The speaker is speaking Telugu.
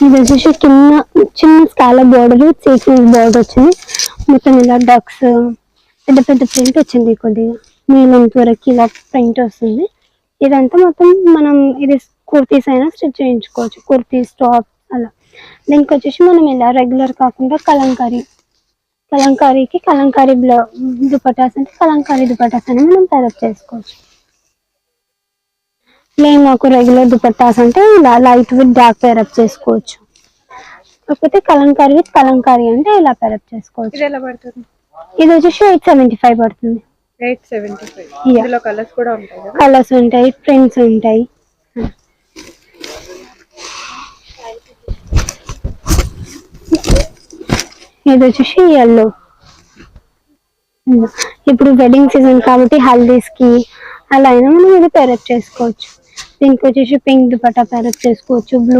ఇది వచ్చేసి కింద చిన్న స్కాలప్ బోర్డర్ సీక్వెన్స్ బోర్డర్ వచ్చింది. మొత్తం ఇలా డక్స్ పెద్ద పెద్ద ప్రింట్ వచ్చింది. కొద్దిగా మీలంత వరకు ఇలా ప్రింట్ వస్తుంది. ఇదంతా మొత్తం మనం ఇది కుర్తీస్ అయినా స్టిచ్ చేయించుకోవచ్చు. కుర్తీస్ టాప్ అలా. దీనికి వచ్చేసి మనం ఇలా రెగ్యులర్ కాకుండా కలంకారీకి కలంకారీ దుపటాస్ అంటే కలంకారీ దుపటాస్ అని మనం తయారు చేసుకోవచ్చు. మేము మాకు రెగ్యులర్ దుపట్టాస్ అంటే ఇలా లైట్ విత్ డార్క్ పేరప్ చేసుకోవచ్చు. కాకపోతే కలంకారీ విత్ కలంకారీ అంటే ఇలా పేరప్ చేసుకోవచ్చు. ఇది ఎలా పడుతుంది? ఇది వచ్చేసి 875 పడుతుంది. 875. ఇందులో కలర్స్ కూడా ఉంటాయి కదా? కలర్స్ ఉంటాయి, ప్రింట్స్ ఉంటాయి. ఇది వచ్చేసి yellow. ఇప్పుడు వెడ్డింగ్ సీజన్ కాబట్టి హల్దీస్ కి అలా అయినా మనం ఇది పేరప్ చేసుకోవచ్చు. దీనికి వచ్చేసి పింక్ దుపట్టా పేరప్ చేసుకోవచ్చు. బ్లూ